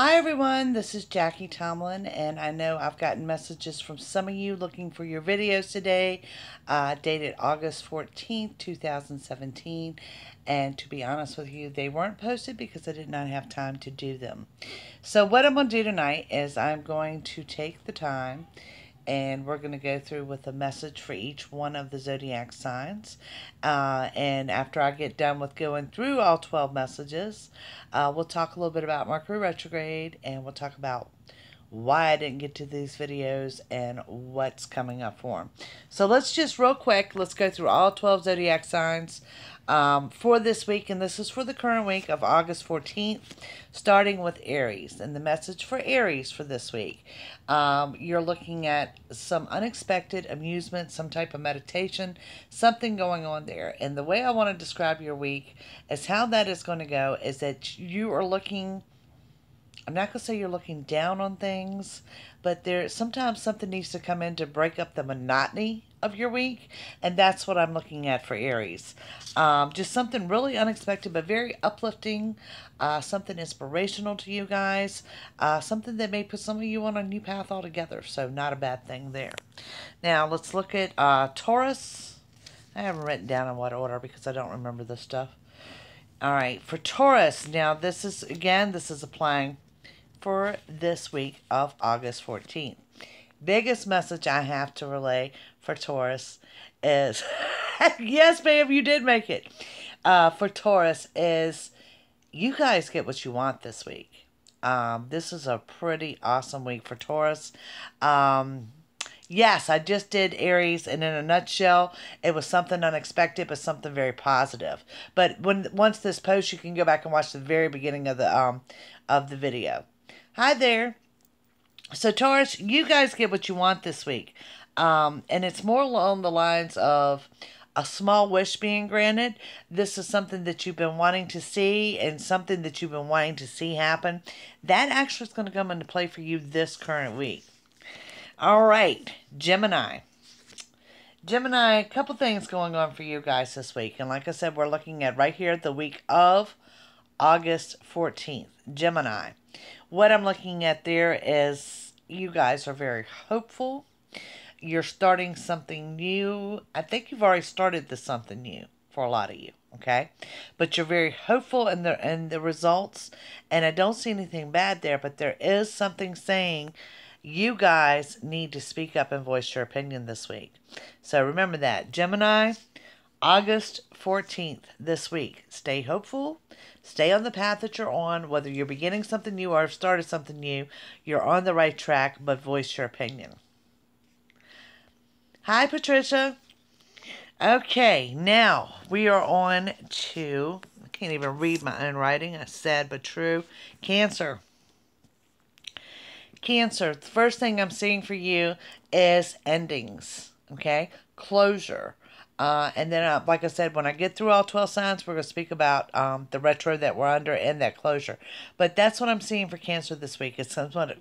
Hi everyone, this is Jackie Tomlin, and I know I've gotten messages from some of you looking for your videos today, dated August 14th, 2017, and to be honest with you, they weren't posted because I did not have time to do them. So what I'm going to do tonight is I'm going to take the time and we're going to go through with a message for each one of the zodiac signs. And after I get done with going through all 12 messages, we'll talk a little bit about Mercury retrograde, and we'll talk about why I didn't get to these videos and what's coming up for them. So let's just real quick, let's go through all 12 zodiac signs for this week, and this is for the current week of August 14th, starting with Aries. And the message for Aries for this week, you're looking at some unexpected amusement, some type of meditation, something going on there. And the way I want to describe your week is how that is going to go is that you are looking, I'm not going to say you're looking down on things, but there sometimes something needs to come in to break up the monotony of your week, and that's what I'm looking at for Aries. Just something really unexpected but very uplifting, something inspirational to you guys, something that may put some of you on a new path altogether, so not a bad thing there. Now let's look at Taurus. I haven't written down in what order because I don't remember this stuff. All right, for Taurus, now this is applying for this week of August 14th. Biggest message I have to relay for Taurus is, yes, ma'am, you did make it. For Taurus is, you guys get what you want this week. This is a pretty awesome week for Taurus. Yes, I just did Aries, and in a nutshell, it was something unexpected, but something very positive. But once this post, you can go back and watch the very beginning of the video. Hi there. So Taurus, you guys get what you want this week. And it's more along the lines of a small wish being granted. This is something that you've been wanting to see and something that you've been wanting to see happen. That actually is going to come into play for you this current week. All right, Gemini. Gemini, a couple things going on for you guys this week. And like I said, we're looking at right here the week of August 14th. Gemini. What I'm looking at there is you guys are very hopeful. You're starting something new. I think you've already started this something new for a lot of you, okay? But you're very hopeful in the results, and I don't see anything bad there, but there is something saying you guys need to speak up and voice your opinion this week. So remember that. Gemini, August 14th this week. Stay hopeful. Stay on the path that you're on. Whether you're beginning something new or have started something new, you're on the right track, but voice your opinion. Hi, Patricia. Okay, now we are on to, I can't even read my own writing. That's sad but true. Cancer. Cancer, the first thing I'm seeing for you is endings, okay? Closure. And then, like I said, when I get through all 12 signs, we're going to speak about the retro that we're under and that closure. But that's what I'm seeing for Cancer this week. It's somewhat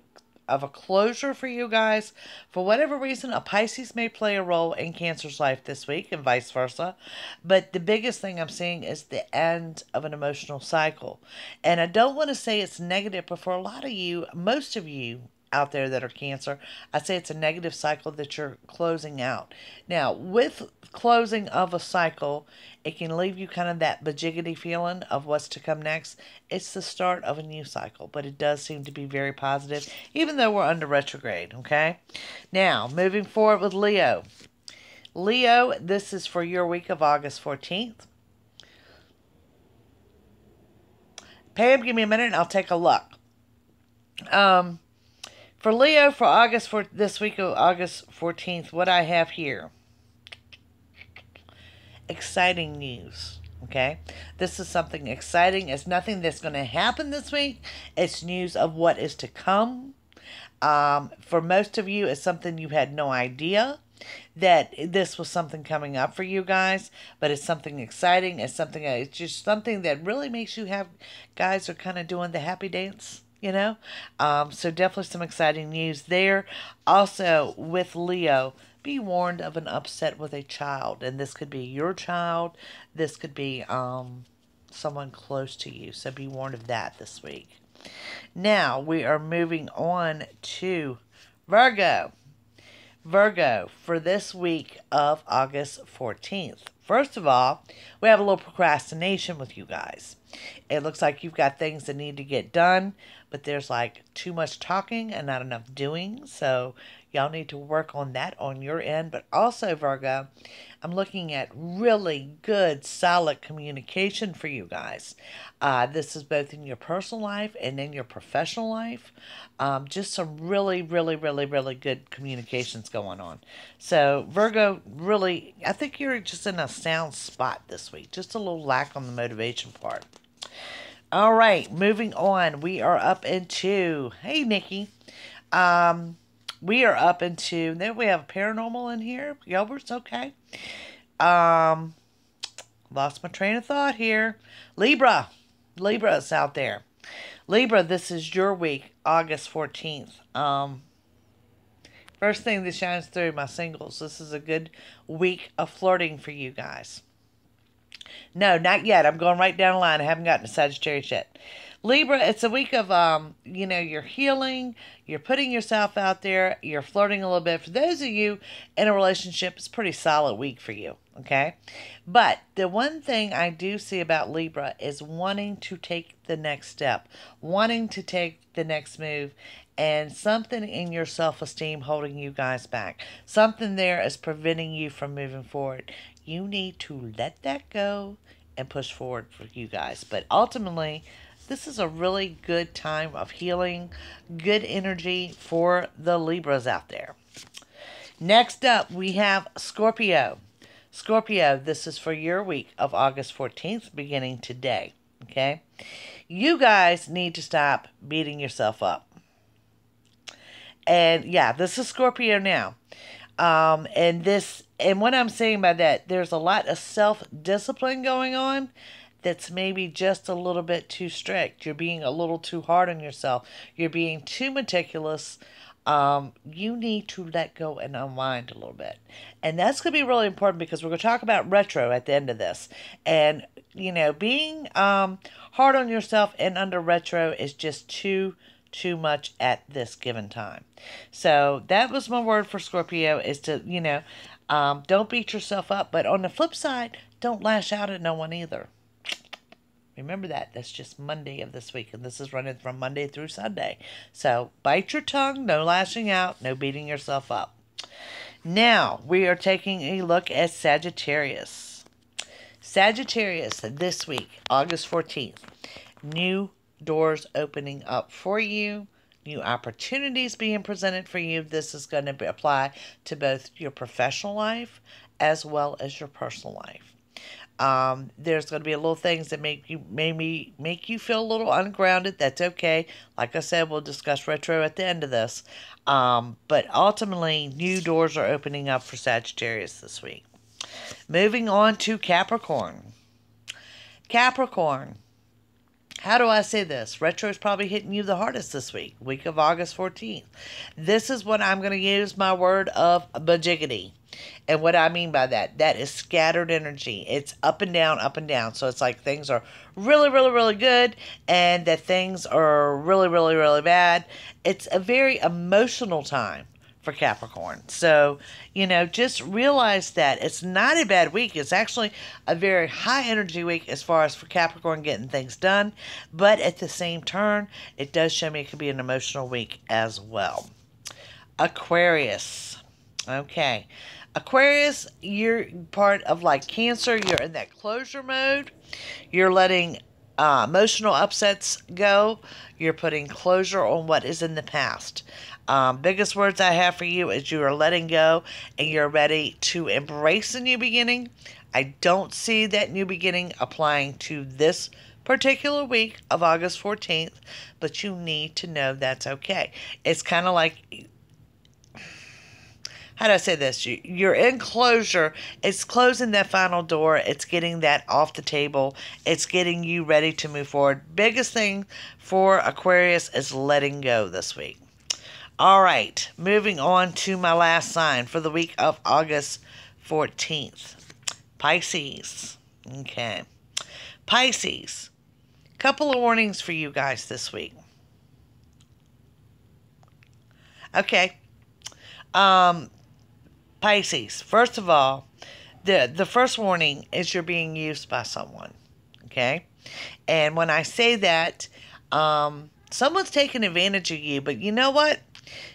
of a closure for you guys. For whatever reason, a Pisces may play a role in Cancer's life this week and vice versa. But the biggest thing I'm seeing is the end of an emotional cycle. And I don't want to say it's negative, but for a lot of you, most of you out there that are Cancer, I say it's a negative cycle that you're closing out. Now, with closing of a cycle, it can leave you kind of that bajiggity feeling of what's to come next. It's the start of a new cycle, but it does seem to be very positive, even though we're under retrograde, okay? Now, moving forward with Leo. Leo, this is for your week of August 14th. Pam, give me a minute and I'll take a look. For Leo, for this week of August 14th, what I have here, exciting news, okay? This is something exciting. It's nothing that's going to happen this week. It's news of what is to come. For most of you, it's something you had no idea that this was something coming up for you guys, but it's something exciting. It's just something that really makes you have, guys are kind of doing the happy dance. You know, so definitely some exciting news there. Also, with Leo, be warned of an upset with a child, and this could be your child. This could be someone close to you. So be warned of that this week. Now we are moving on to Virgo. Virgo, for this week of August 14th. First of all, we have a little procrastination with you guys. It looks like you've got things that need to get done, but there's like too much talking and not enough doing. So y'all need to work on that on your end. But also, Virgo, I'm looking at really good, solid communication for you guys. This is both in your personal life and in your professional life. Just some really, really, really, really good communications going on. So, Virgo, really, I think you're just in a sound spot this week. Just a little lack on the motivation part. All right, moving on. We are up into, hey, Nikki. We are up into, then we have paranormal in here. Gilbert's okay. Lost my train of thought here. Libra. Libra's out there. Libra, this is your week, August 14th. First thing that shines through, my singles. This is a good week of flirting for you guys. No, not yet. I'm going right down the line. I haven't gotten to Sagittarius yet. Libra, it's a week of, you're healing, you're putting yourself out there, you're flirting a little bit. For those of you in a relationship, it's a pretty solid week for you, okay? But the one thing I do see about Libra is wanting to take the next step, wanting to take the next move, and something in your self-esteem holding you guys back. Something there is preventing you from moving forward. You need to let that go and push forward for you guys. But ultimately, this is a really good time of healing, good energy for the Libras out there. Next up, we have Scorpio. Scorpio, this is for your week of August 14th, beginning today. Okay? You guys need to stop beating yourself up. And yeah, this is Scorpio now. And what I'm saying by that, there's a lot of self-discipline going on that's maybe just a little bit too strict. You're being a little too hard on yourself. You're being too meticulous. You need to let go and unwind a little bit. And that's going to be really important because we're going to talk about retro at the end of this. And, being hard on yourself and under retro is just too much at this given time. So that was my word for Scorpio, is to, don't beat yourself up. But on the flip side, don't lash out at no one either. Remember that. That's just Monday of this week, and this is running from Monday through Sunday. So bite your tongue, no lashing out, no beating yourself up. Now, we are taking a look at Sagittarius. Sagittarius, this week, August 14th. New doors opening up for you. New opportunities being presented for you. This is going to apply to both your professional life as well as your personal life. There's going to be a little things that make you feel a little ungrounded. That's okay. Like I said, we'll discuss retro at the end of this. But ultimately, new doors are opening up for Sagittarius this week. Moving on to Capricorn. Capricorn. How do I say this? Retro is probably hitting you the hardest this week of August 14th. This is what I'm going to use my word of bajiggity. And what I mean by that is scattered energy. It's up and down, up and down. So it's like things are really, really, really good and that things are really, really, really bad. It's a very emotional time for Capricorn. So, just realize that it's not a bad week. It's actually a very high energy week as far as for Capricorn getting things done. But at the same turn, it does show me it could be an emotional week as well. Aquarius. Okay. Aquarius, you're part of like Cancer. You're in that closure mode. You're letting emotional upsets go. You're putting closure on what is in the past. Biggest words I have for you is you are letting go and you're ready to embrace a new beginning. I don't see that new beginning applying to this particular week of August 14th, but you need to know that's okay. It's kind of like, how do I say this? You're in closure. It's closing that final door. It's getting that off the table. It's getting you ready to move forward. Biggest thing for Aquarius is letting go this week. All right, moving on to my last sign for the week of August 14th. Pisces. Okay. Pisces, couple of warnings for you guys this week. Okay. Pisces, first of all, the first warning is you're being used by someone. Okay? And when I say that, someone's taking advantage of you, but you know what?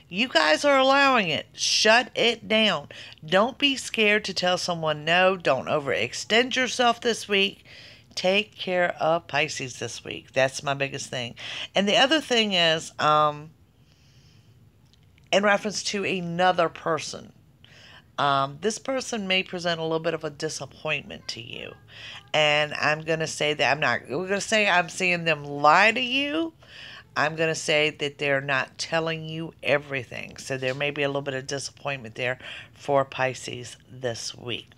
You guys are allowing it. Shut it down. Don't be scared to tell someone no. Don't overextend yourself this week. Take care of Pisces this week. That's my biggest thing. And the other thing is, in reference to another person, this person may present a little bit of a disappointment to you. And I'm going to say that we're going to say I'm seeing them lie to you. I'm going to say that they're not telling you everything. So there may be a little bit of disappointment there for Pisces this week.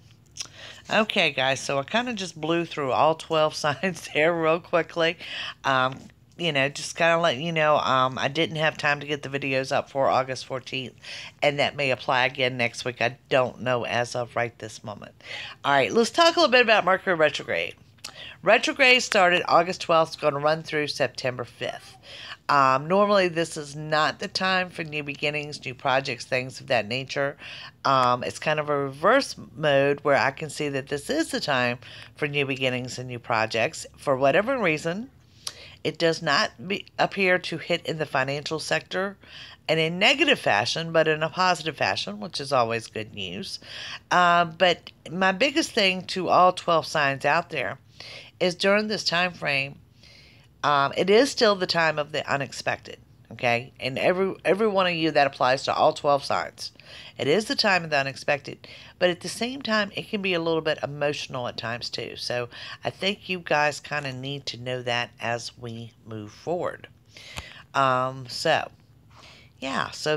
Okay, guys, so I kind of just blew through all 12 signs there real quickly. Just kind of letting you know, I didn't have time to get the videos up for August 14th, and that may apply again next week. I don't know as of right this moment. All right, let's talk a little bit about Mercury retrograde. Retrograde started August 12th. It's going to run through September 5th. Normally, this is not the time for new beginnings, new projects, things of that nature. It's kind of a reverse mode where I can see that this is the time for new beginnings and new projects. For whatever reason, it does not appear to hit in the financial sector in a negative fashion, but in a positive fashion, which is always good news. But my biggest thing to all 12 signs out there is during this time frame, it is still the time of the unexpected, okay? And every one of you, that applies to all 12 signs. It is the time of the unexpected, but at the same time, it can be a little bit emotional at times too. So I think you guys kind of need to know that as we move forward. So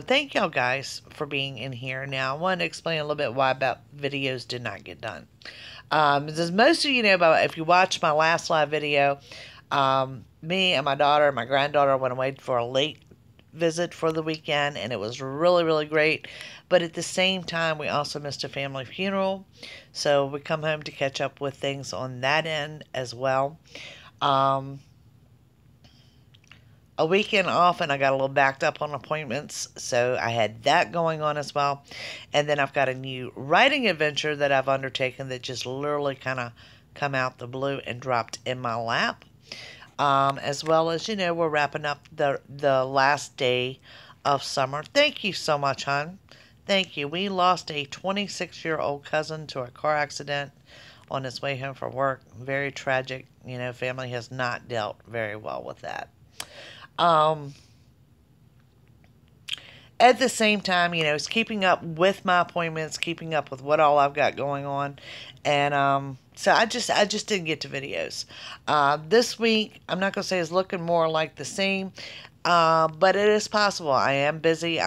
thank y'all guys for being in here. Now, I want to explain a little bit why about videos did not get done. As most of you know, about if you watched my last live video, me and my daughter and my granddaughter went away for a late visit for the weekend, and it was really, really great. But at the same time, we also missed a family funeral, so we come home to catch up with things on that end as well. A weekend off, and I got a little backed up on appointments, so I had that going on as well. And then I've got a new writing adventure that I've undertaken that just literally kind of come out the blue and dropped in my lap. As well as, we're wrapping up the last day of summer. Thank you so much, hon. Thank you. We lost a 26-year-old cousin to a car accident on his way home from work. Very tragic. Family has not dealt very well with that. At the same time, it's keeping up with my appointments, keeping up with what all I've got going on. And, so I just didn't get to videos. This week, I'm not going to say it's looking more like the same, but it is possible. I am busy.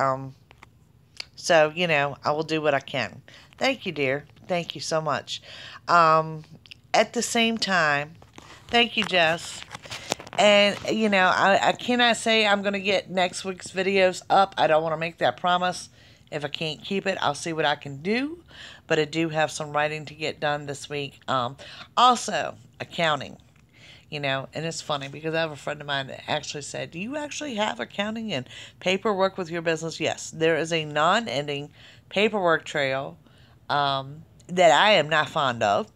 So, I will do what I can. Thank you, dear. Thank you so much. At the same time, thank you, Jess. And, I cannot say I'm going to get next week's videos up. I don't want to make that promise. If I can't keep it, I'll see what I can do. But I do have some writing to get done this week. Also, accounting. And it's funny because I have a friend of mine that actually said, do you actually have accounting and paperwork with your business? Yes, there is a non-ending paperwork trail that I am not fond of.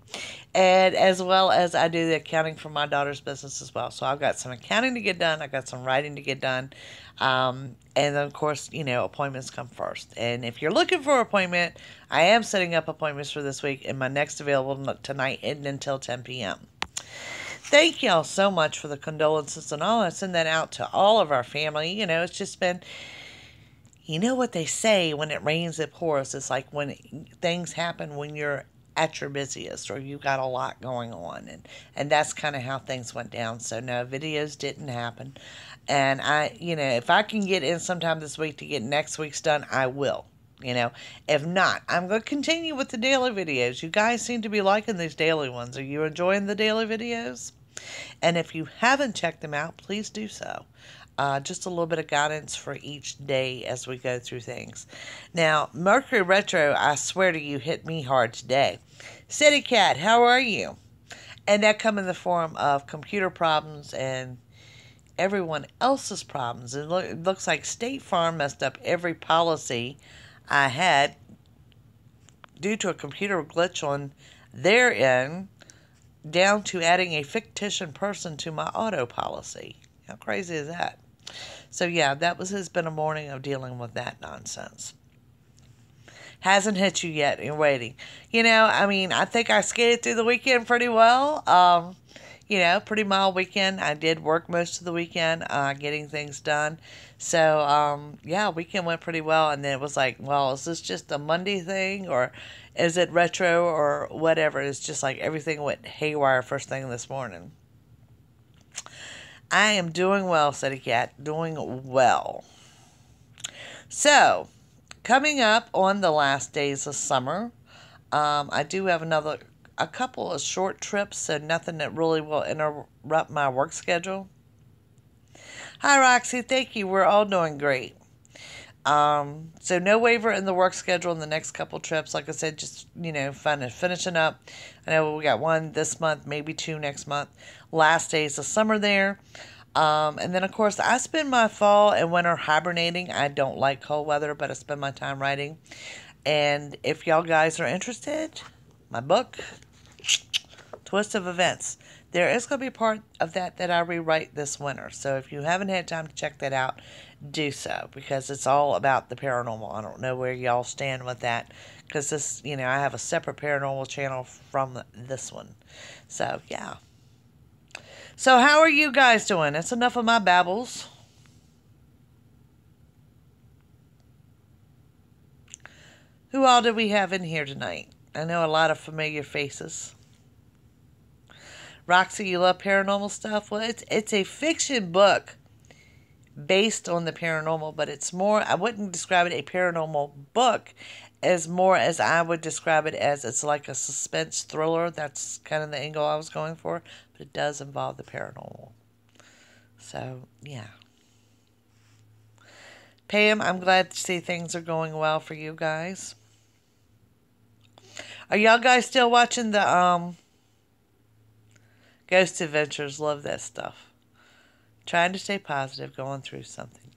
And as well as I do the accounting for my daughter's business as well. So I've got some accounting to get done. I've got some writing to get done. And then, of course, appointments come first. And if you're looking for an appointment, I am setting up appointments for this week. And my next available tonight isn't until 10 p.m. Thank y'all so much for the condolences and all. I send that out to all of our family. It's just been... You know what they say, when it rains, it pours. It's like when things happen when you're at your busiest or you got a lot going on. And that's kind of how things went down. So, no, videos didn't happen. And if I can get in sometime this week to get next week's done, I will. If not, I'm going to continue with the daily videos. You guys seem to be liking these daily ones. Are you enjoying the daily videos? And if you haven't checked them out, please do so. Just a little bit of guidance for each day as we go through things. Now, Mercury Retro, I swear to you, hit me hard today. City Cat, how are you? And that come in the form of computer problems and everyone else's problems. It looks like State Farm messed up every policy I had due to a computer glitch on their end, down to adding a fictitious person to my auto policy. How crazy is that? So yeah, has been a morning of dealing with that nonsense. Hasn't hit you yet. You're waiting. I think I skated through the weekend pretty well. Pretty mild weekend. I did work most of the weekend, getting things done. So, yeah, weekend went pretty well. And then it was like, well, is this just a Monday thing, or is it retro or whatever? It's just like everything went haywire first thing this morning. I am doing well, City Cat. Doing well. So, coming up on the last days of summer, I do have a couple of short trips, so nothing that really will interrupt my work schedule. Hi, Roxy. Thank you. We're all doing great. So no waiver in the work schedule in the next couple trips. Like I said, just, finishing up. I know we got one this month, maybe two next month. Last days of summer there. And then, of course, I spend my fall and winter hibernating. I don't like cold weather, but I spend my time writing. And if y'all guys are interested, my book, Twist of Events, there is going to be a part of that I rewrite this winter. So if you haven't had time to check that out, do so, because it's all about the paranormal. I don't know where y'all stand with that, because this, I have a separate paranormal channel from this one. So, yeah. So how are you guys doing? That's enough of my babbles. Who all did we have in here tonight? I know a lot of familiar faces. Roxy, you love paranormal stuff? Well, it's a fiction book based on the paranormal, but it's more, I wouldn't describe it a paranormal book as more as I would describe it as it's like a suspense thriller. That's kind of the angle I was going for, but it does involve the paranormal. So, yeah. Pam, I'm glad to see things are going well for you guys. Are y'all guys still watching the Ghost Adventures? Love that stuff. Trying to stay positive, going through something.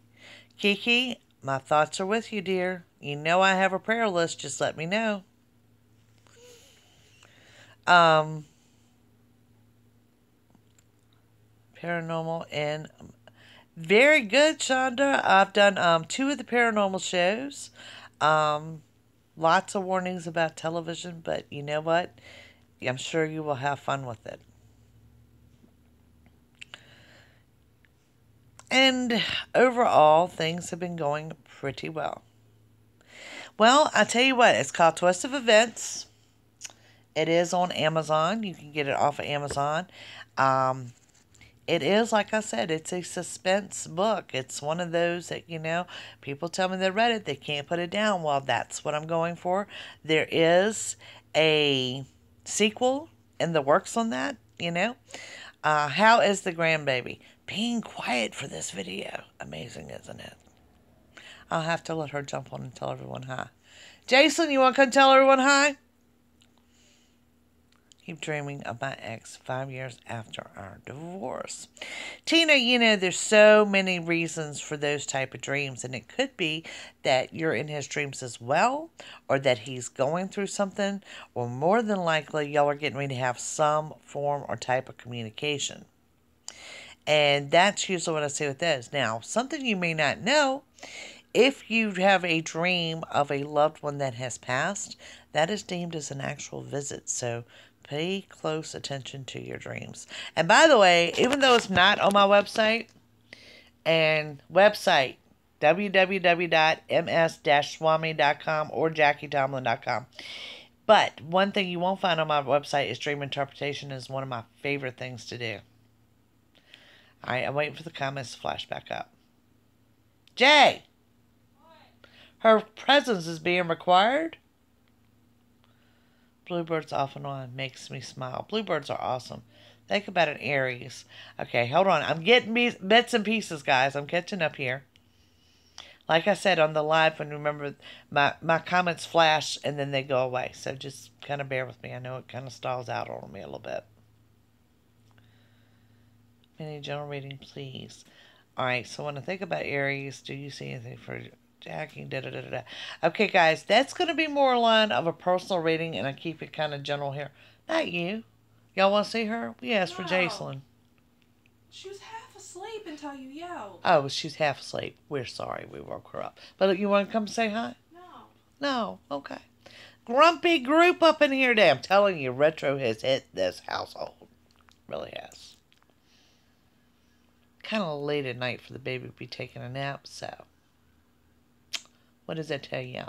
Kiki, my thoughts are with you, dear. You know I have a prayer list. Just let me know. Paranormal and very good, Shonda. I've done 2 of the paranormal shows. Lots of warnings about television, but you know what? I'm sure you will have fun with it. And overall, things have been going pretty well. Well, I tell you what, it's called Twist of Events. It is on Amazon. You can get it off of Amazon. It is, like I said, it's a suspense book. It's one of those that, people tell me they read it, they can't put it down. Well, that's what I'm going for. There is a sequel in the works on that, How is the grandbaby? Being quiet for this video. Amazing, isn't it? I'll have to let her jump on and tell everyone hi. Jason, you want to come tell everyone hi? Keep dreaming of my ex 5 years after our divorce. Tina, there's so many reasons for those type of dreams, and it could be that you're in his dreams as well, or that he's going through something, or more than likely y'all are getting ready to have some form or type of communication. And that's usually what I say with this. Now, something you may not know, if you have a dream of a loved one that has passed, that is deemed as an actual visit. So pay close attention to your dreams. And by the way, even though it's not on my website, www.ms-swami.com or jackietomlin.com. But one thing you won't find on my website is dream interpretation. Is one of my favorite things to do. All right, I'm waiting for the comments to flash back up. Jay! What? Her presence is being required. Bluebirds off and on makes me smile. Bluebirds are awesome. Think about an Aries. Okay, hold on. I'm getting bits and pieces, guys. I'm catching up here. Like I said on the live one, remember, my comments flash and then they go away. So just kind of bear with me. I know it kind of stalls out on me a little bit. Mini general reading, please. All right, so when I think about Aries, do you see anything for Jackie? Da, da, da, da, da. Okay, guys, that's going to be more a line of a personal reading, and I keep it kind of general here. Not you. Y'all want to see her? We asked for Jacelyn. She was half asleep until you yelled. Oh, she's half asleep. We're sorry we woke her up. But you want to come say hi? No. No? Okay. Grumpy group up in here today. I'm telling you, retro has hit this household. Really has. Kind of late at night for the baby to be taking a nap, so what does that tell you?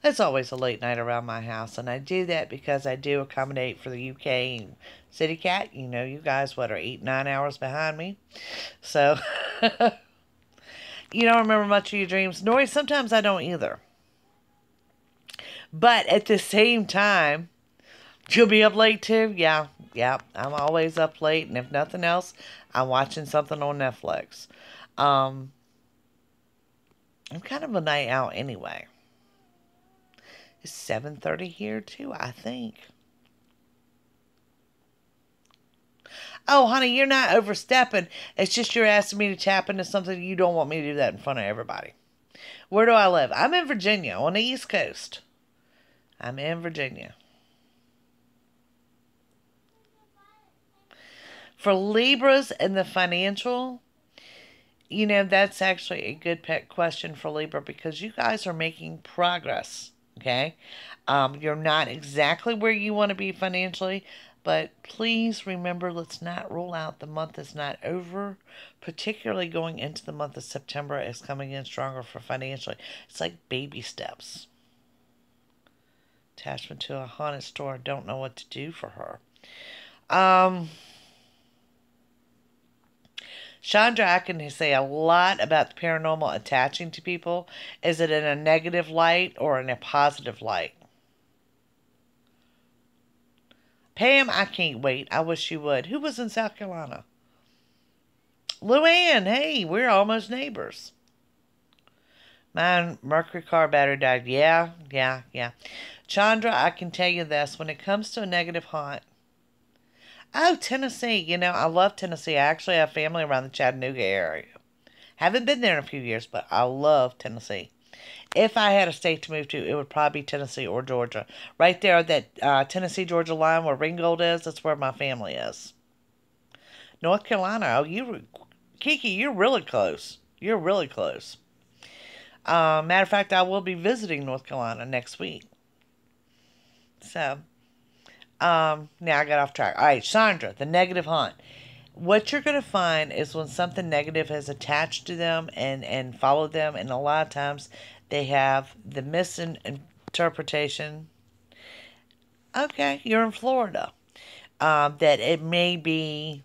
It's always a late night around my house, and I do that because I do accommodate for the UK and City Cat. You know, you guys, what, are 8-9 hours behind me? So, you don't remember much of your dreams. Nor sometimes I don't either. But at the same time, you'll be up late too? Yeah, I'm always up late, and if nothing else, I'm watching something on Netflix. Um, I'm kind of a night out anyway. It's 7:30 here too, I think. Oh, honey, you're not overstepping. It's just you're asking me to tap into something. You don't want me to do that in front of everybody. Where do I live? I'm in Virginia, on the East Coast. I'm in Virginia. For Libras and the financial, you know, that's actually a good pet question for Libra because you guys are making progress. Okay? You're not exactly where you want to be financially, but please remember, let's not rule out the month is not over, particularly going into the month of September is coming in stronger for financially. It's like baby steps. Attachment to a haunted store. Don't know what to do for her. Chandra, I can say a lot about the paranormal attaching to people. Is it in a negative light or in a positive light? Pam, I can't wait. I wish you would. Who was in South Carolina? Luann, hey, we're almost neighbors. My Mercury car battery died. Yeah. Chandra, I can tell you this. When it comes to a negative haunt, oh, Tennessee. You know, I love Tennessee. I actually have family around the Chattanooga area. Haven't been there in a few years, but I love Tennessee. If I had a state to move to, it would probably be Tennessee or Georgia. Right there, that Tennessee-Georgia line where Ringgold is, that's where my family is. North Carolina, Kiki, you're really close. You're really close. Matter of fact, I will be visiting North Carolina next week. So, now I got off track. All right, Sandra, the negative haunt. What you're going to find is when something negative has attached to them and followed them, and a lot of times they have the misinterpretation. Okay, you're in Florida. That it may be,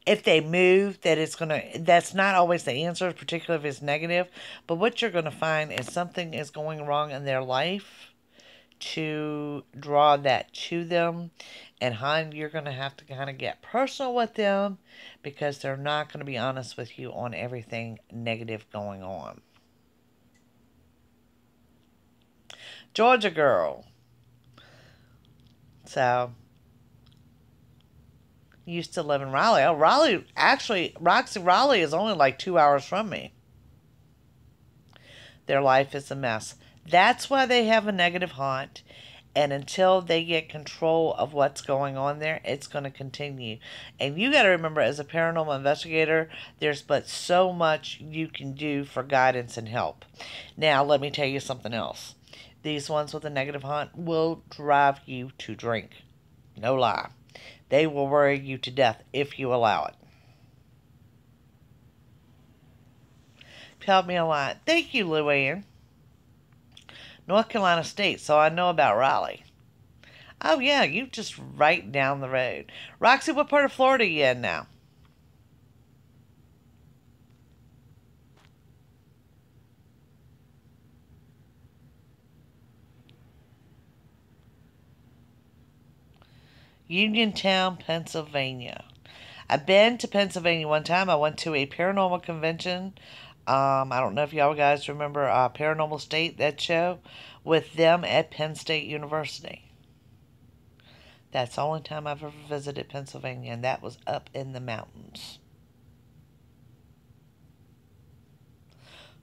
if they move, that's not always the answer, particularly if it's negative. But what you're going to find is something is going wrong in their life to draw that to them. And hon, you're going to have to kind of get personal with them because they're not going to be honest with you on everything negative going on. Georgia girl. So, used to live in Raleigh. Oh, Raleigh, actually, Raleigh is only like 2 hours from me. Their life is a mess. That's why they have a negative haunt. And until they get control of what's going on there, it's going to continue. And you got to remember, as a paranormal investigator, there's but so much you can do for guidance and help. Now, let me tell you something else. These ones with a negative haunt will drive you to drink. No lie. They will worry you to death if you allow it. Helped me a lot. Thank you, Luann. North Carolina State, so I know about Raleigh. Oh, yeah, you just right down the road. Roxy, what part of Florida are you in now? Uniontown, Pennsylvania. I've been to Pennsylvania one time. I went to a paranormal convention. I don't know if y'all guys remember Paranormal State, that show, with them at Penn State University. That's the only time I've ever visited Pennsylvania, and that was up in the mountains.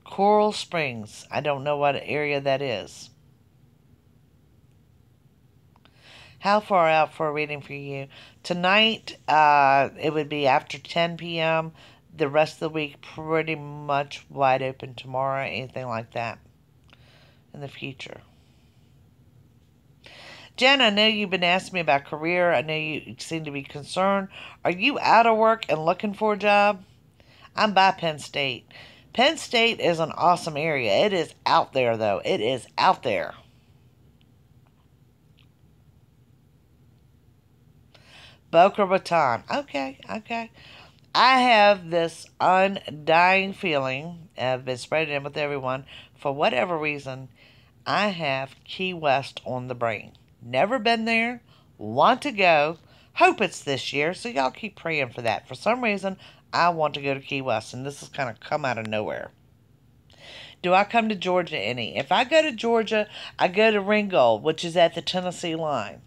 Coral Springs. I don't know what area that is. How far out for a reading for you? Tonight, it would be after 10 p.m. The rest of the week, pretty much wide open tomorrow, anything like that in the future. Jen, I know you've been asking me about career. I know you seem to be concerned. Are you out of work and looking for a job? I'm by Penn State. Penn State is an awesome area. It is out there, though. It is out there. Boca Raton. Okay, okay. I have this undying feeling, I've been spreading it with everyone, for whatever reason, I have Key West on the brain. Never been there, want to go, hope it's this year, so y'all keep praying for that. For some reason, I want to go to Key West, and this has kind of come out of nowhere. Do I come to Georgia any? If I go to Georgia, I go to Ringgold, which is at the Tennessee line.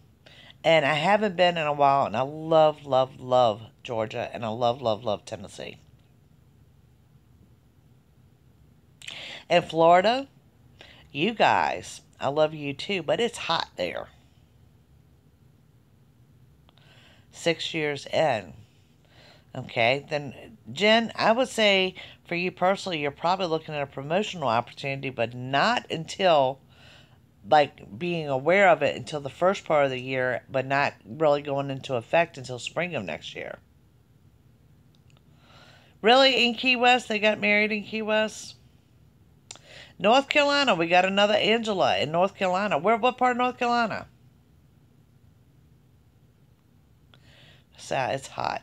And I haven't been in a while, and I love, love, love Georgia, and I love, love, love Tennessee. In Florida, you guys, I love you too, but it's hot there. 6 years in. Okay, then Jen, I would say for you personally, you're probably looking at a promotional opportunity, but not until, like, being aware of it until the first part of the year, but not really going into effect until spring of next year. Really, in Key West, they got married in Key West? North Carolina, we got another Angela in North Carolina. What part of North Carolina? So it's hot.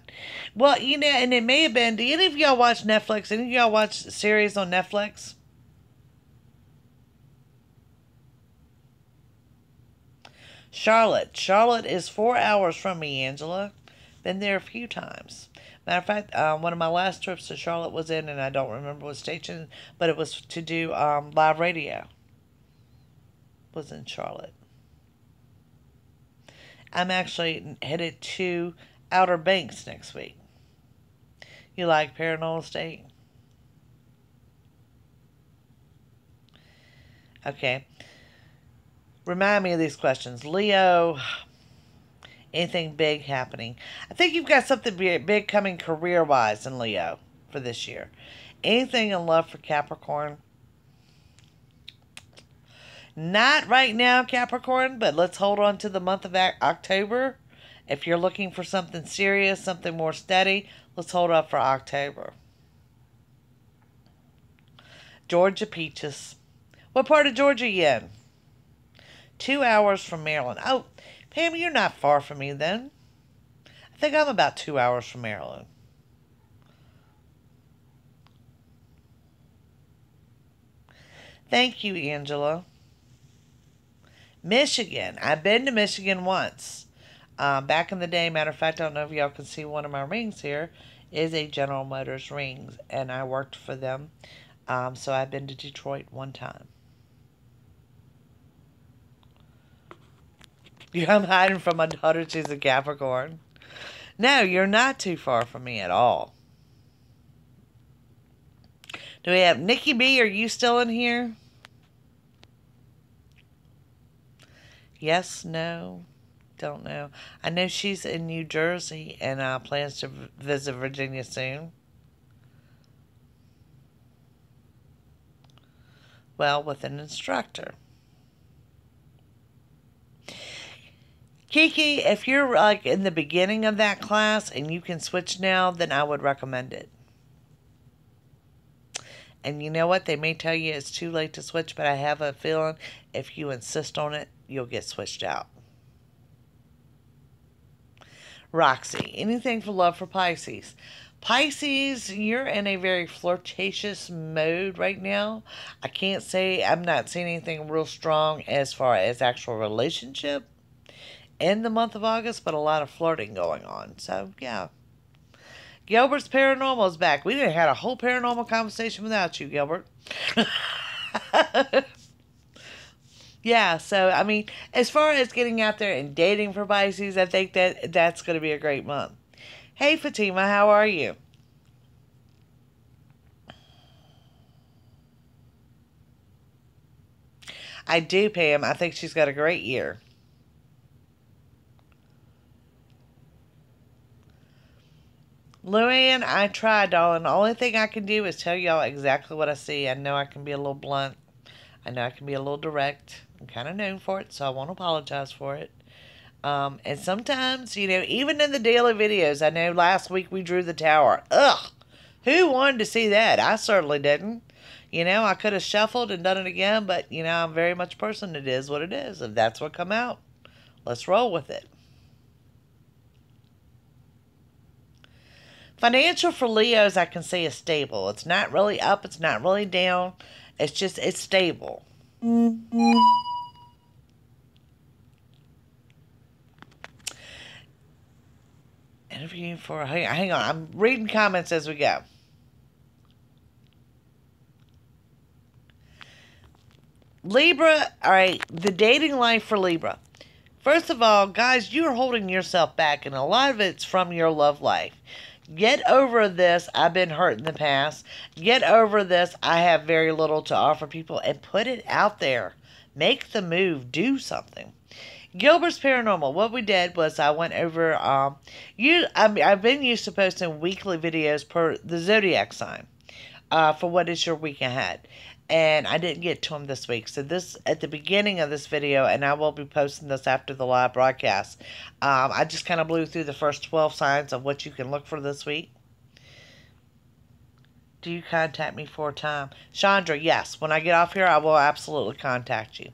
Well, you know, and it may have been, do any of y'all watch Netflix? Any of y'all watch series on Netflix? Charlotte. Charlotte is 4 hours from me, Angela. Been there a few times. Matter of fact, one of my last trips to Charlotte was in, and I don't remember what station, but it was to do live radio. Was in Charlotte. I'm actually headed to Outer Banks next week. You like Paranormal State? Okay. Remind me of these questions. Leo, anything big happening? I think you've got something big coming career-wise in Leo for this year. Anything in love for Capricorn? Not right now, Capricorn, but let's hold on to the month of October. If you're looking for something serious, something more steady, let's hold up for October. Georgia Peaches. What part of Georgia you in? 2 hours from Maryland. Oh, Pam, you're not far from me then. I think I'm about 2 hours from Maryland. Thank you, Angela. Michigan. I've been to Michigan once. Back in the day, matter of fact, I don't know if y'all can see one of my rings here, is a General Motors ring, and I worked for them. So I've been to Detroit one time. I'm hiding from my daughter. She's a Capricorn. No, you're not too far from me at all. Do we have Nikki B? Are you still in here? Yes, no, don't know. I know she's in New Jersey and plans to visit Virginia soon. Well, with an instructor. Kiki, if you're like in the beginning of that class and you can switch now, then I would recommend it. And you know what? They may tell you it's too late to switch, but I have a feeling if you insist on it, you'll get switched out. Roxy, anything for love for Pisces? Pisces, you're in a very flirtatious mode right now. I can't say, I'm not seeing anything real strong as far as actual relationship in the month of August, but a lot of flirting going on. So, yeah. Gilbert's Paranormal is back. We didn't have a whole paranormal conversation without you, Gilbert. Yeah, so I mean, as far as getting out there and dating for Pisces, I think that that's going to be a great month. Hey Fatima, how are you? I do, Pam. I think she's got a great year. Luann, I tried, darling. The only thing I can do is tell y'all exactly what I see. I know I can be a little blunt. I know I can be a little direct. I'm kind of known for it, so I won't apologize for it. And sometimes, even in the daily videos, I know last week we drew the tower. Ugh! Who wanted to see that? I certainly didn't. I could have shuffled and done it again, but, I'm very much a person. It is what it is. If that's what come out, let's roll with it. Financial for Leos, I can say is stable. It's not really up. It's not really down. It's stable. Interviewing for, hang on. I'm reading comments as we go. Libra, all right, the dating life for Libra. First of all, guys, you are holding yourself back, and a lot of it's from your love life. Get over this. I've been hurt in the past. Get over this. I have very little to offer people, and put it out there. Make the move. Do something. Gilbert's Paranormal. What we did was I went over. I've been used to posting weekly videos per the zodiac sign, for what is your week ahead. And I didn't get to them this week. So this, at the beginning of this video, and I will be posting this after the live broadcast, I just kind of blew through the first 12 signs of what you can look for this week. Do you contact me for a time? Chandra, yes. When I get off here, I will absolutely contact you.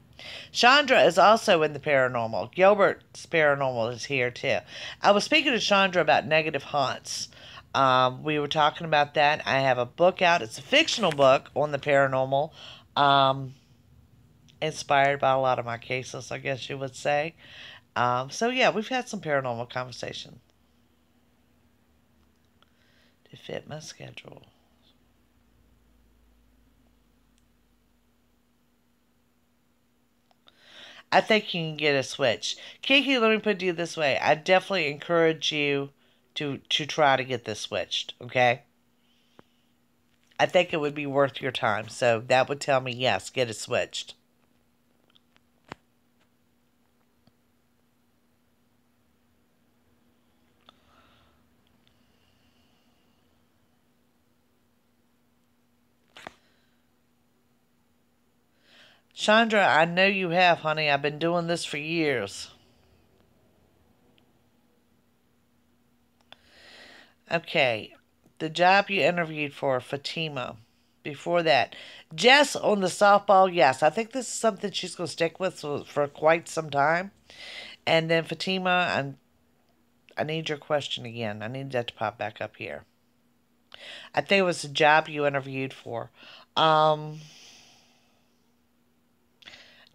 Chandra is also in the paranormal. Gilbert's paranormal is here too. I was speaking to Chandra about negative haunts. We were talking about that. I have a book out. It's a fictional book on the paranormal, inspired by a lot of my cases, I guess you would say. So yeah, we've had some paranormal conversation to fit my schedule. I think you can get a switch. Kiki, let me put it this way. I definitely encourage you to try to get this switched, okay? I think it would be worth your time. So that would tell me, yes, get it switched. Chandra, I know you have, honey. I've been doing this for years. Okay. The job you interviewed for, Fatima. Before that, Jess on the softball, yes. I think this is something she's going to stick with for quite some time. And then Fatima, I need your question again. I need that to pop back up here. I think it was the job you interviewed for. Um,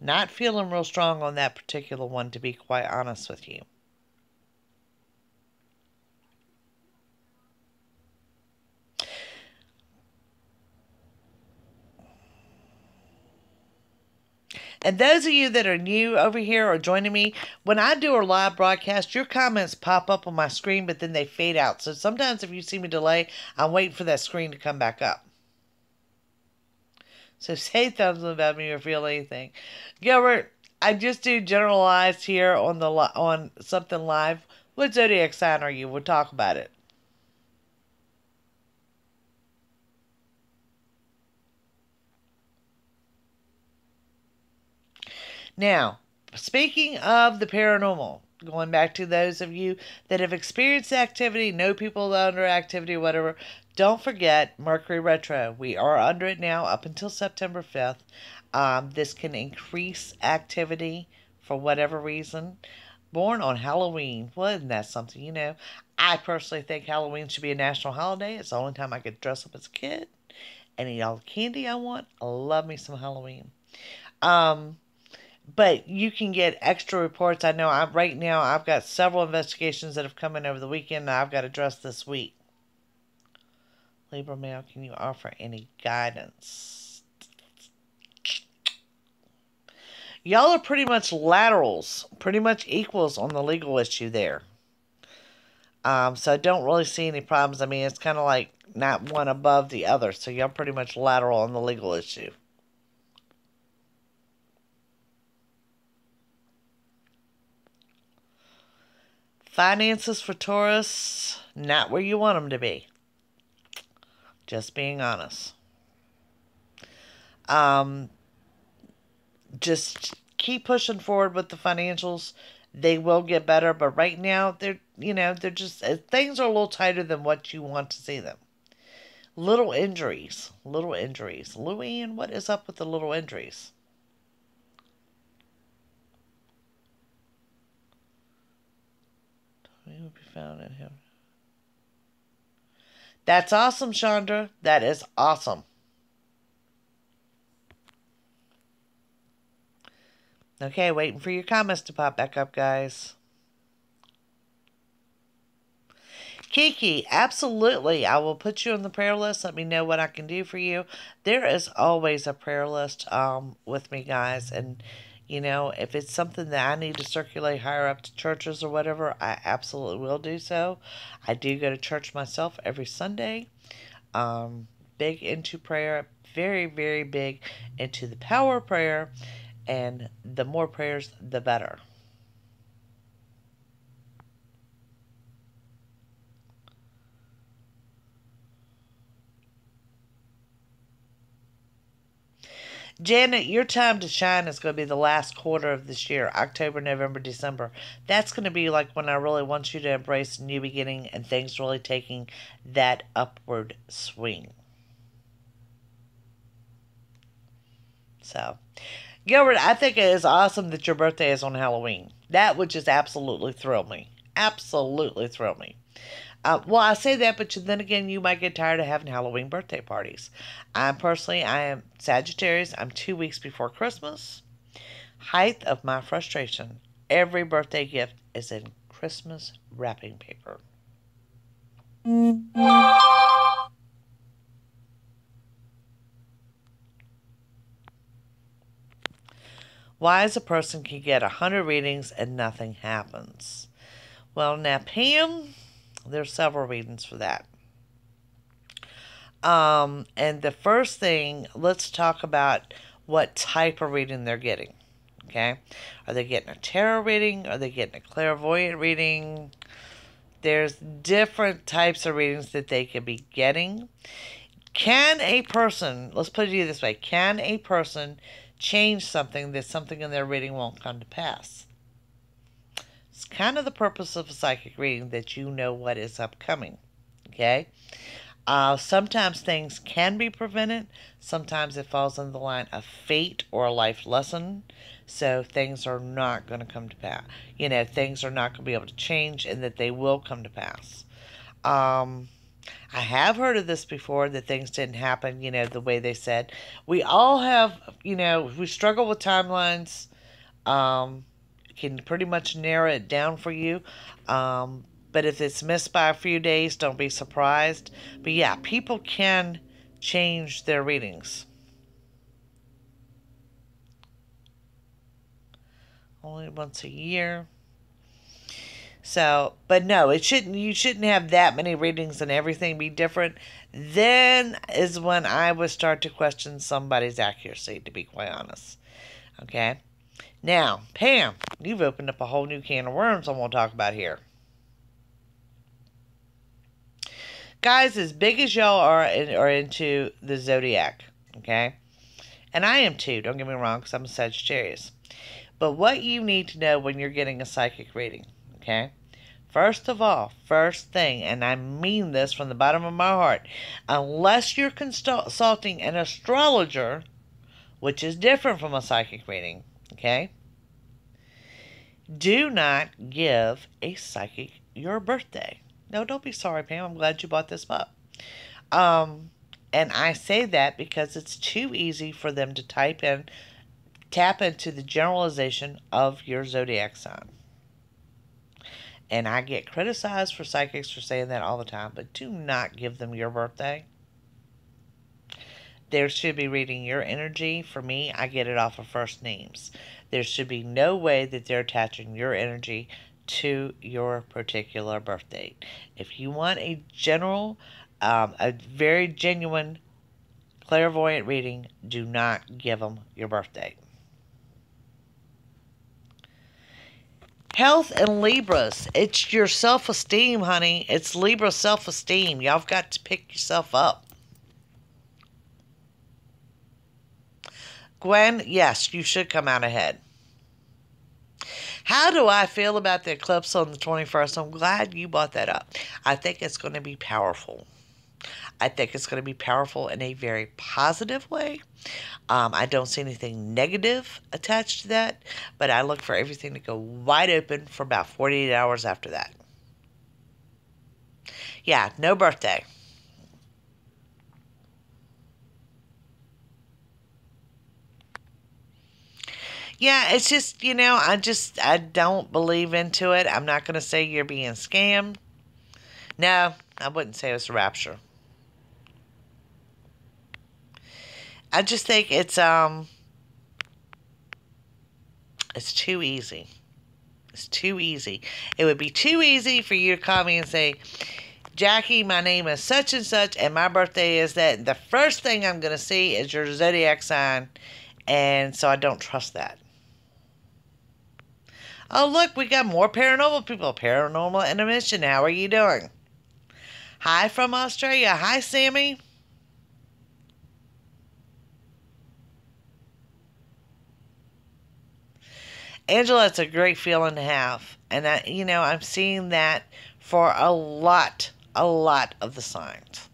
Not feeling real strong on that particular one, to be quite honest with you. And those of you that are new over here or joining me, when I do a live broadcast, your comments pop up on my screen, but then they fade out. So sometimes if you see me delay, I'm waiting for that screen to come back up. So say thumbs up about me or feel anything. Gilbert, I just do generalized here on on something live. What zodiac sign are you? We'll talk about it. Now, speaking of the paranormal, going back to those of you that have experienced activity, know people under activity, whatever, don't forget Mercury retro. We are under it now up until September 5th. This can increase activity for whatever reason. Born on Halloween. Wasn't that something, I personally think Halloween should be a national holiday. It's the only time I could dress up as a kid and eat all the candy I want. I love me some Halloween. Um, but you can get extra reports. I know right now I've got several investigations that have come in over the weekend that I've got addressed this week. Libra male, can you offer any guidance? Y'all are pretty much laterals, pretty much equals on the legal issue there. So I don't really see any problems. I mean, it's kind of like not one above the other. So y'all pretty much lateral on the legal issue. Finances for Taurus, not where you want them to be. Just being honest. Um, just keep pushing forward with the financials. They will get better, but right now they're just things are a little tighter than what you want to see them. Little injuries, little injuries. Louanne, what is up with the little injuries? Will be found in him. That's awesome, Chandra. That is awesome. Okay, waiting for your comments to pop back up, guys. Kiki, absolutely. I will put you on the prayer list. Let me know what I can do for you. There is always a prayer list with me, guys. And, if it's something that I need to circulate higher up to churches or whatever, I absolutely will do so. I do go to church myself every Sunday. Big into prayer. Very, very big into the power of prayer. And the more prayers, the better. Janet, your time to shine is going to be the last quarter of this year, October, November, December. That's going to be like when I really want you to embrace a new beginning and things really taking that upward swing. So, Gilbert, I think it is awesome that your birthday is on Halloween. That would just absolutely thrill me. Absolutely thrill me. Well, I say that, but then again, you might get tired of having Halloween birthday parties. I am Sagittarius. I'm 2 weeks before Christmas. Height of my frustration. Every birthday gift is in Christmas wrapping paper. Why is a person can get 100 readings and nothing happens? Well, now, Pam, there's several reasons for that. And the first thing, let's talk about what type of reading they're getting. Okay? Are they getting a tarot reading? Are they getting a clairvoyant reading? There's different types of readings that they could be getting. Can a person, let's put it this way, can a person change something that something in their reading won't come to pass? It's kind of the purpose of a psychic reading that you know what is upcoming. Okay? Sometimes things can be prevented. Sometimes it falls in the line of fate or a life lesson. So things are not going to come to pass. Things are not going to be able to change and that they will come to pass. I have heard of this before, that things didn't happen, the way they said. We all have, we struggle with timelines. Can pretty much narrow it down for you. But if it's missed by a few days, don't be surprised. But yeah, people can change their readings. Only once a year. So, but no, you shouldn't have that many readings and everything be different. Then is when I would start to question somebody's accuracy, to be quite honest. Okay? Now, Pam, you've opened up a whole new can of worms I want to talk about here. Guys, as big as y'all are into the zodiac, okay? And I am too, don't get me wrong, because I'm a Sagittarius. But what you need to know when you're getting a psychic reading, okay? First of all, first thing, and I mean this from the bottom of my heart, unless you're consulting an astrologer, which is different from a psychic reading, okay? Do not give a psychic your birthday. No, don't be sorry, Pam. I'm glad you brought this up. And I say that because it's too easy for them to tap into the generalization of your zodiac sign. And I get criticized for psychics for saying that all the time, but do not give them your birthday. There should be reading your energy. For me, I get it off of first names. There should be no way that they're attaching your energy to your particular birth date. If you want a general, a very genuine clairvoyant reading, do not give them your birth date. Health and Libras. It's your self-esteem, honey. It's Libra self-esteem. Y'all have got to pick yourself up. Gwen, yes, you should come out ahead. How do I feel about the eclipse on the 21st? I'm glad you brought that up. I think it's going to be powerful. I think it's going to be powerful in a very positive way. I don't see anything negative attached to that, but I look for everything to go wide open for about 48 hours after that. Yeah, no birthday. Yeah, it's just, I don't believe into it. I'm not going to say you're being scammed. No, I wouldn't say it was a rapture. I just think it's too easy. It's too easy. It would be too easy for you to call me and say, Jackie, my name is such and such, and my birthday is that. And the first thing I'm going to see is your zodiac sign, and so I don't trust that. Oh, look, we got more paranormal people. Paranormal Intermission, how are you doing? Hi from Australia. Hi, Sammy. Angela, it's a great feeling to have. And, I'm seeing that for a lot of the signs.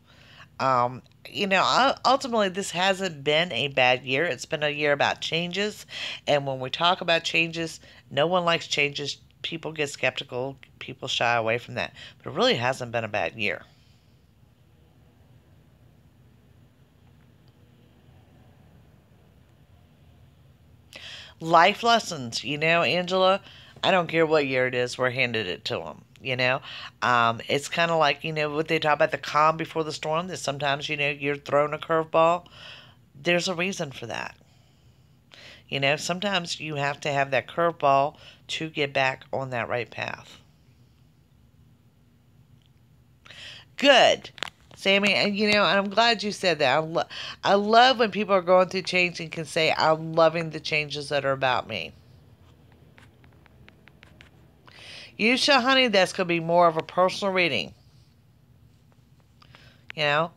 Ultimately, this hasn't been a bad year. It's been a year about changes. And when we talk about changes, no one likes changes. People get skeptical. People shy away from that. But it really hasn't been a bad year. Life lessons, Angela. I don't care what year it is, we're handed it to them. It's kind of like, what they talk about the calm before the storm, that sometimes, you're thrown a curveball. There's a reason for that. Sometimes you have to have that curveball to get back on that right path. Good. Sammy, and I'm glad you said that. I love when people are going through change and can say, I'm loving the changes that are about me. Yusha, honey, that's going to be more of a personal reading. You know?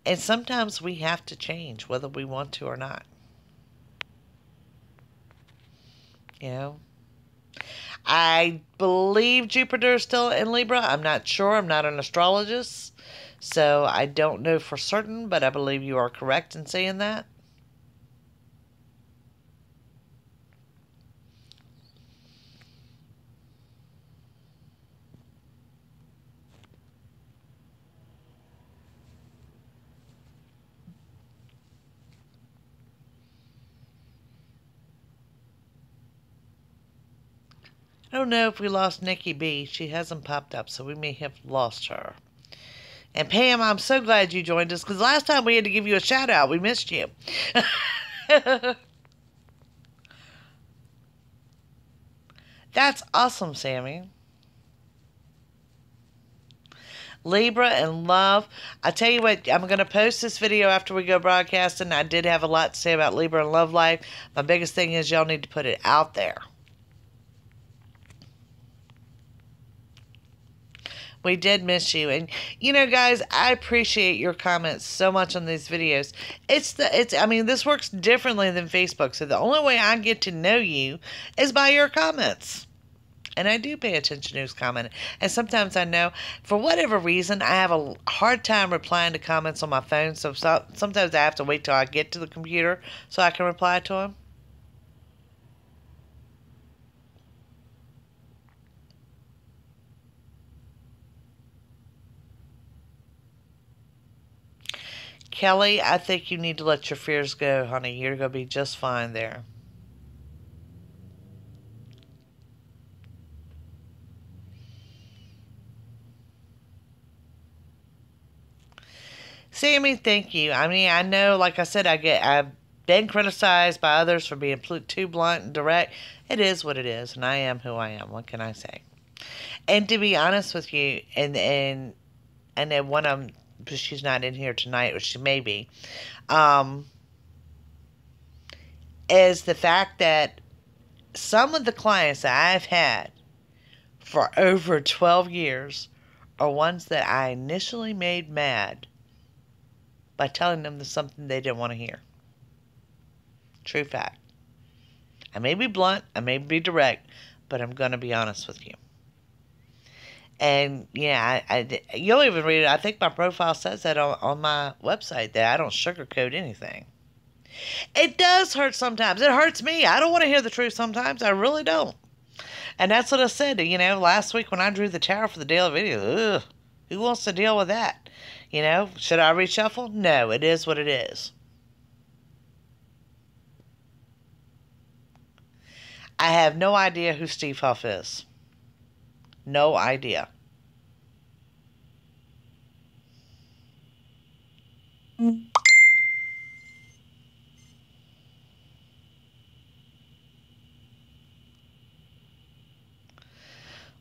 And sometimes we have to change, whether we want to or not. You know? I believe Jupiter is still in Libra. I'm not sure. I'm not an astrologist. So I don't know for certain, but I believe you are correct in saying that. I don't know if we lost Nikki B. She hasn't popped up, so we may have lost her. And Pam, I'm so glad you joined us, because last time we had to give you a shout out. We missed you. That's awesome, Sammy. Libra and love. I tell you what, I'm going to post this video after we go broadcasting. I did have a lot to say about Libra and love life. My biggest thing is y'all need to put it out there. We did miss you. And, guys, I appreciate your comments so much on these videos. This works differently than Facebook. So the only way I get to know you is by your comments. And I do pay attention to who's commenting. And sometimes I know, for whatever reason, I have a hard time replying to comments on my phone. So sometimes I have to wait till I get to the computer so I can reply to them. Kelly, I think you need to let your fears go, honey. You're going to be just fine there. Sammy, thank you. I mean, I know, like I said, I've been criticized by others for being too blunt and direct. It is what it is, and I am who I am. What can I say? And to be honest with you, and then one of them, she's not in here tonight, or she may be, um, is the fact that some of the clients that I've had for over 12 years are ones that I initially made mad by telling them something they didn't want to hear. True fact. I may be blunt, I may be direct, but I'm going to be honest with you. And yeah, you'll even read it. I think my profile says that on my website, that I don't sugarcoat anything. It does hurt sometimes. It hurts me. I don't want to hear the truth sometimes. I really don't. And that's what I said, last week when I drew the tarot for the daily video. Ugh, who wants to deal with that? Should I reshuffle? No, it is what it is. I have no idea who Steve Huff is. No idea.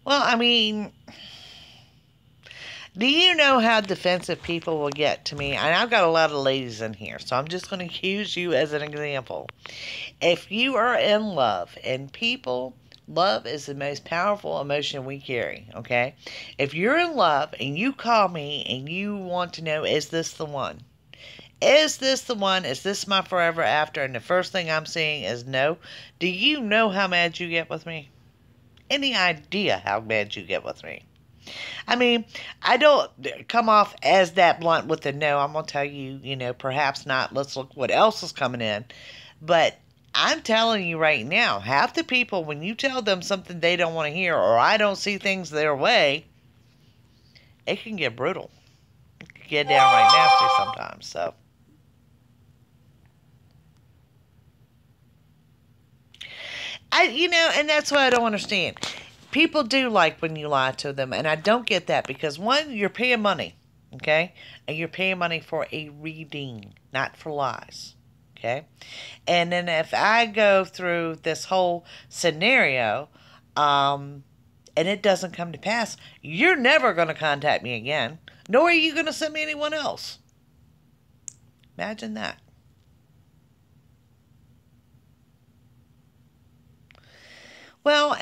Well, I mean, do you know how defensive people will get to me? And I've got a lot of ladies in here, so I'm just going to use you as an example. If you are in love, and people, love is the most powerful emotion we carry, okay? If you're in love and you call me and you want to know, is this the one? Is this the one? Is this my forever after? And the first thing I'm seeing is no. Do you know how mad you get with me? Any idea how mad you get with me? I mean, I don't come off as that blunt with the no. I'm going to tell you, perhaps not. Let's look what else is coming in. But I'm telling you right now, half the people, when you tell them something they don't want to hear, or I don't see things their way, it can get brutal. It can get downright nasty sometimes. So, and that's what I don't understand. People do like when you lie to them, and I don't get that because, one, you're paying money, okay? And you're paying money for a reading, not for lies, okay? And then if I go through this whole scenario, and it doesn't come to pass, you're never going to contact me again, nor are you going to send me anyone else. Imagine that. Well,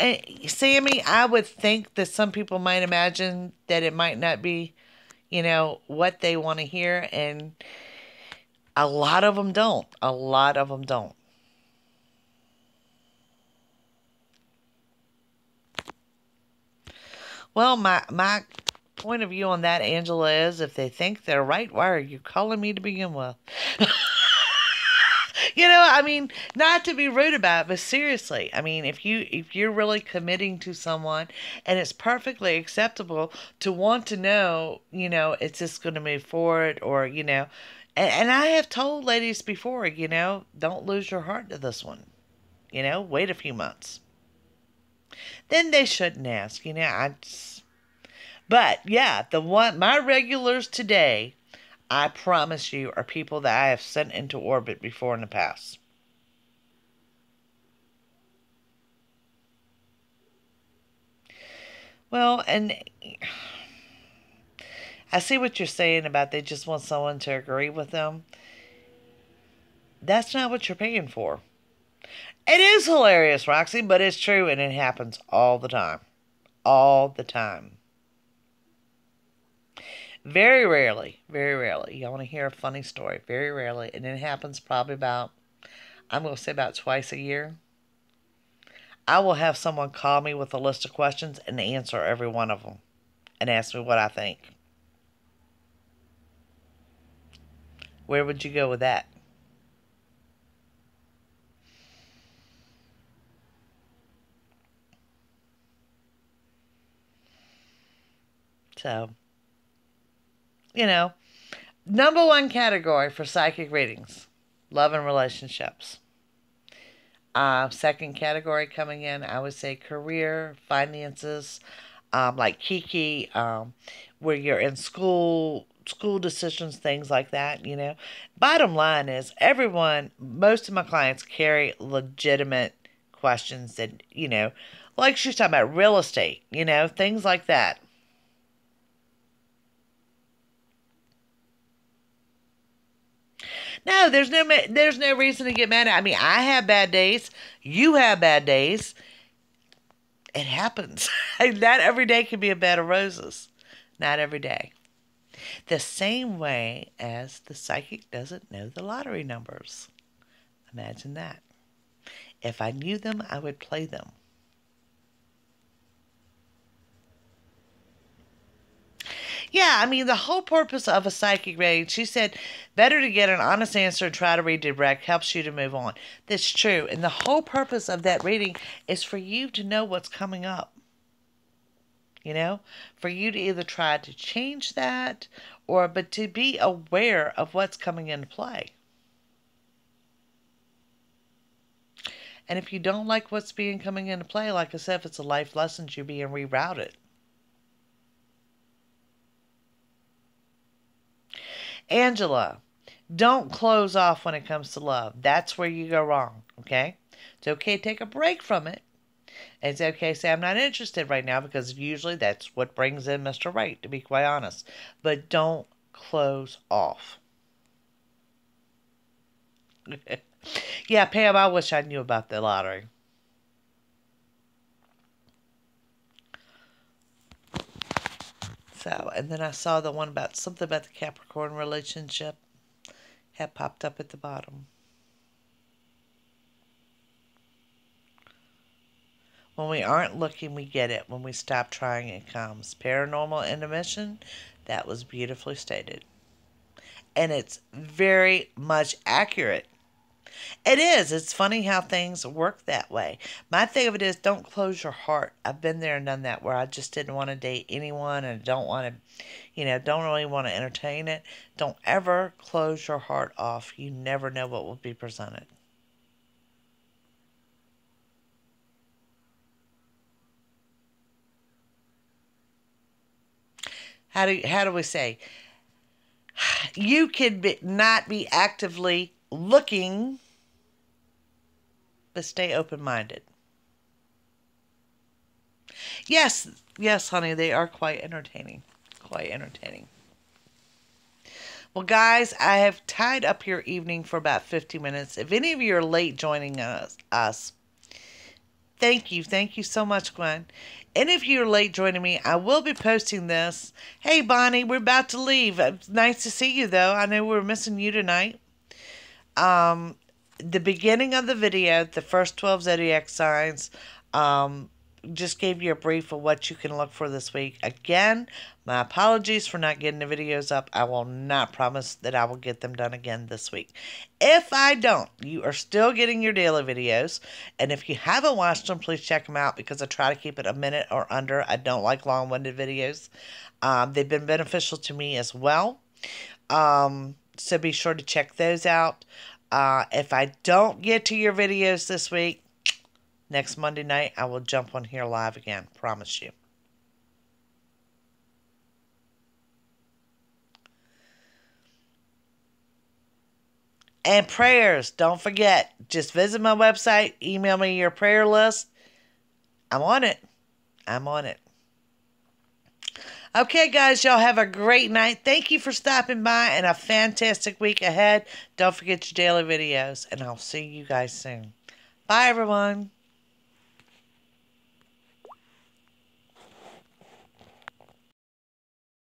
Sammy, I would think that some people might imagine that it might not be, what they want to hear, and a lot of them don't. A lot of them don't. Well, my point of view on that, Angela, is if they think they're right, why are you calling me to begin with? I mean, not to be rude about it, but seriously, I mean, if you're really committing to someone, and it's perfectly acceptable to want to know, it's just going to move forward, or and I have told ladies before, don't lose your heart to this one, wait a few months, then they shouldn't ask, but yeah, my regulars today, I promise you, are people that I have sent into orbit before in the past. Well, and I see what you're saying about they just want someone to agree with them. That's not what you're paying for. It is hilarious, Roxy, but it's true, and it happens all the time. All the time. Very rarely. You want to hear a funny story? Very rarely. And it happens probably I'm going to say about twice a year. I will have someone call me with a list of questions and answer every one of them and ask me what I think. Where would you go with that? So, number one category for psychic readings, love and relationships. Second category coming in, I would say career, finances, like Kiki, where you're in school, school decisions, things like that. Bottom line is most of my clients carry legitimate questions that, like she's talking about real estate, things like that. No, there's no reason to get mad at. I mean, I have bad days. You have bad days. It happens. Not every day can be a bed of roses. Not every day. The same way as the psychic doesn't know the lottery numbers. Imagine that. If I knew them, I would play them. Yeah, I mean, the whole purpose of a psychic reading, she said, better to get an honest answer and try to redirect helps you to move on. That's true. And the whole purpose of that reading is for you to know what's coming up. For you to either try to change that but to be aware of what's coming into play. And if you don't like what's coming into play, like I said, if it's a life lesson, you're being rerouted. Angela, don't close off when it comes to love. That's where you go wrong, okay? It's okay to take a break from it. It's okay to say, I'm not interested right now, because usually that's what brings in Mr. Right, to be quite honest. But don't close off. Yeah, Pam, I wish I knew about the lottery. So, and then I saw the one about something about the Capricorn relationship had popped up at the bottom. When we aren't looking, we get it. When we stop trying, it comes. Paranormal intermission, that was beautifully stated. And it's very much accurate. It is. It's funny how things work that way. My thing of it is, don't close your heart. I've been there and done that, where I just didn't want to date anyone and don't want to, don't really want to entertain it. Don't ever close your heart off. You never know what will be presented. How do we say? You could not be actively looking, but stay open-minded. Yes, honey, they are quite entertaining. Quite entertaining. Well, guys, I have tied up your evening for about 50 minutes. If any of you are late joining us, thank you. Thank you so much, Gwen. And if you're late joining me, I will be posting this. Hey, Bonnie, we're about to leave. It's nice to see you, though. I know we're missing you tonight. The beginning of the video, the first 12 zodiac signs, just gave you a brief of what you can look for this week. Again, my apologies for not getting the videos up. I will not promise that I will get them done again this week. If I don't, you are still getting your daily videos. And if you haven't watched them, please check them out, because I try to keep it a minute or under. I don't like long-winded videos. They've been beneficial to me as well. So be sure to check those out. If I don't get to your videos this week, next Monday night, I will jump on here live again. Promise you. And prayers. Don't forget. Just visit my website. Email me your prayer list. I'm on it. I'm on it. Okay, guys. Y'all have a great night. Thank you for stopping by, and a fantastic week ahead. Don't forget your daily videos, and I'll see you guys soon. Bye, everyone.